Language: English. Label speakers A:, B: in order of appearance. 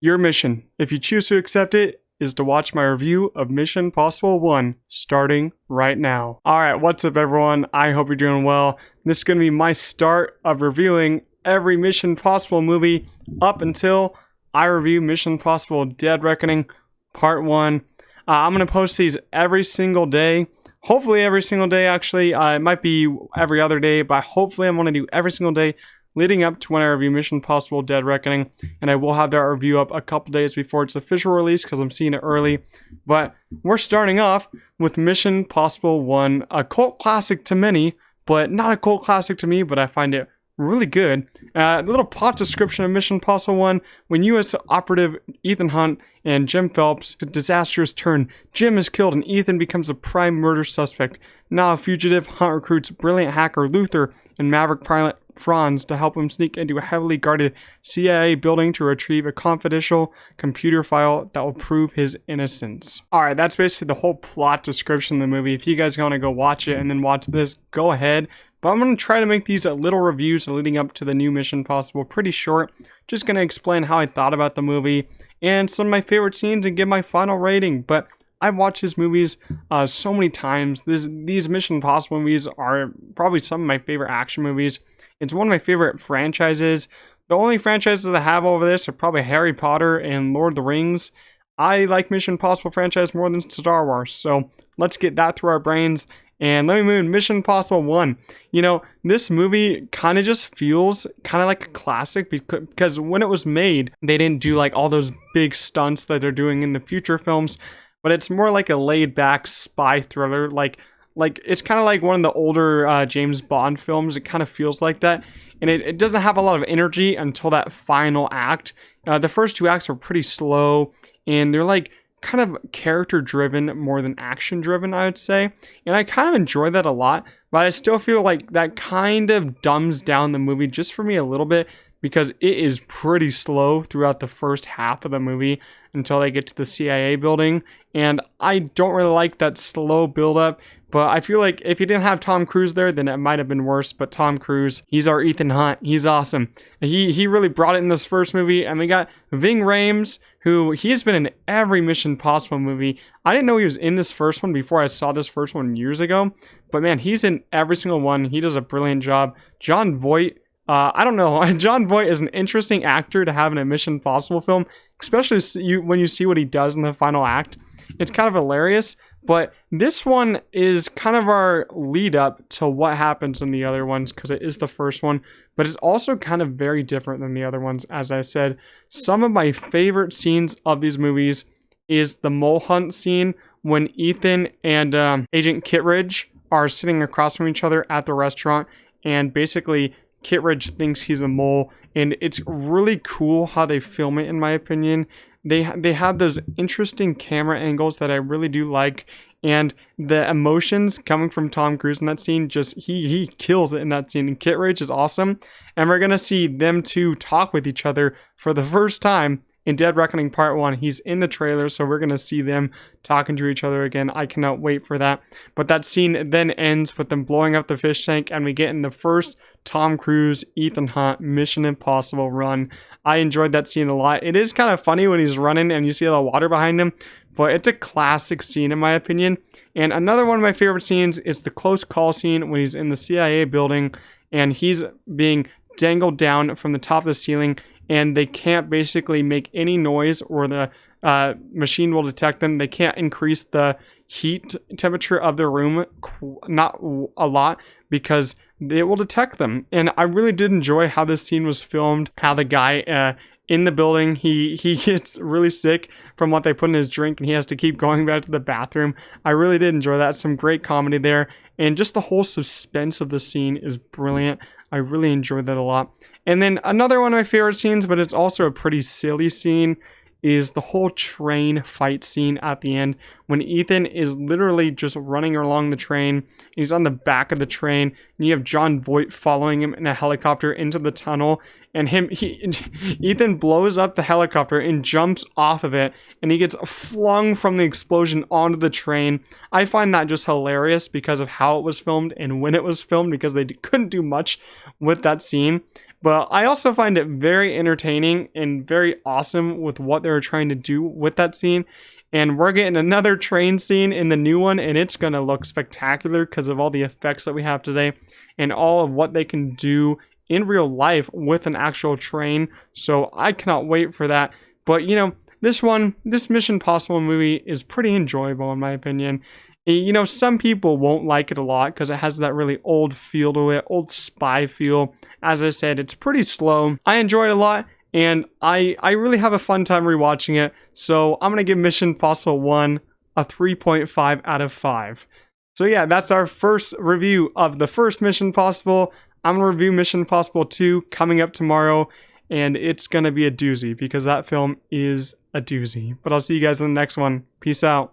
A: Your mission, if you choose to accept it, is to watch my review of Mission Impossible 1, starting right now. Alright, what's up everyone? I hope you're doing well. This is going to be my start of reviewing every Mission Impossible movie up until I review Mission Impossible Dead Reckoning Part 1. I'm going to post these every single day. Hopefully every single day, actually. It might be every other day, but hopefully I'm going to do every single day leading up to when I review Mission Impossible Dead Reckoning, and I will have that review up a couple days before its official release because I'm seeing it early. But we're starting off with Mission Impossible 1, a cult classic to many, but not a cult classic to me, but I find it really good. A little plot description of Mission Impossible 1. When U.S. operative Ethan Hunt and Jim Phelps' disastrous turn, Jim is killed and Ethan becomes a prime murder suspect. Now a fugitive, Hunt recruits brilliant hacker Luther and maverick pilot Franz to help him sneak into a heavily guarded CIA building to retrieve a confidential computer file that will prove his innocence. Alright, that's basically the whole plot description of the movie. If you guys want to go watch it and then watch this, go ahead. But I'm going to try to make these little reviews leading up to the new Mission Impossible pretty short. Just going to explain how I thought about the movie and some of my favorite scenes and give my final rating. But I've watched these movies so many times. These Mission Impossible movies are probably some of my favorite action movies. It's one of my favorite franchises. The only franchises I have over this are probably Harry Potter and Lord of the Rings. I like Mission Impossible franchise more than Star Wars. So let's get that through our brains. And let me move Mission Impossible 1. You know, this movie kind of just feels kind of like a classic because when it was made, they didn't do like all those big stunts that they're doing in the future films, but it's more like a laid-back spy thriller. Like it's kind of like one of the older James Bond films. It kind of feels like that. And it doesn't have a lot of energy until that final act. The first two acts are pretty slow, and they're like kind of character driven more than action driven, I would say. And I kind of enjoy that a lot, but I still feel like that kind of dumbs down the movie just for me a little bit because it is pretty slow throughout the first half of the movie until they get to the CIA building. And I don't really like that slow build up. But I feel like if you didn't have Tom Cruise there, then it might have been worse. But Tom Cruise, he's our Ethan Hunt. He's awesome. He really brought it in this first movie. And we got Ving Rhames, who he's been in every Mission Impossible movie. I didn't know he was in this first one before I saw this first one years ago. But man, he's in every single one. He does a brilliant job. Jon Voight, I don't know. Jon Voight is an interesting actor to have in a Mission Impossible film, especially when you see what he does in the final act. It's kind of hilarious. But this one is kind of our lead up to what happens in the other ones because it is the first one. But it's also kind of very different than the other ones. As I said, some of my favorite scenes of these movies is the mole hunt scene when Ethan and Agent Kittredge are sitting across from each other at the restaurant. And basically, Kittredge thinks he's a mole. And it's really cool how they film it, in my opinion. They have those interesting camera angles that I really do like, and the emotions coming from Tom Cruise in that scene, just he kills it in that scene, and Kittredge is awesome. And we're gonna see them two talk with each other for the first time in Dead Reckoning Part 1. He's in the trailer, so we're gonna see them talking to each other again. I cannot wait for that. But that scene then ends with them blowing up the fish tank, and we get in the first Tom Cruise, Ethan Hunt, Mission Impossible run. I enjoyed that scene a lot. It is kind of funny when he's running and you see all the water behind him, but it's a classic scene in my opinion. And another one of my favorite scenes is the close call scene when he's in the CIA building and he's being dangled down from the top of the ceiling and they can't basically make any noise or the machine will detect them. They can't increase the heat temperature of the room, not a lot, because it will detect them. And I really did enjoy how this scene was filmed, how the guy in the building, he gets really sick from what they put in his drink and he has to keep going back to the bathroom. I really did enjoy that. Some great comedy there. And just the whole suspense of the scene is brilliant. I really enjoyed that a lot. And then another one of my favorite scenes, but it's also a pretty silly scene, is the whole train fight scene at the end when Ethan is literally just running along the train. He's on the back of the train and you have Jon Voight following him in a helicopter into the tunnel, and Ethan blows up the helicopter and jumps off of it and he gets flung from the explosion onto the train. I find that just hilarious because of how it was filmed and when it was filmed, because they couldn't do much with that scene. But I also find it very entertaining and very awesome with what they were trying to do with that scene. And we're getting another train scene in the new one, and it's going to look spectacular because of all the effects that we have today and all of what they can do in real life with an actual train. So I cannot wait for that. But, you know, this Mission Possible movie is pretty enjoyable in my opinion. You know, some people won't like it a lot because it has that really old feel to it, old spy feel. As I said, it's pretty slow. I enjoy it a lot. And I really have a fun time rewatching it. So I'm going to give Mission Possible 1 a 3.5 out of 5. So yeah, that's our first review of the first Mission Possible. I'm going to review Mission Possible 2 coming up tomorrow. And it's going to be a doozy because that film is a doozy. But I'll see you guys in the next one. Peace out.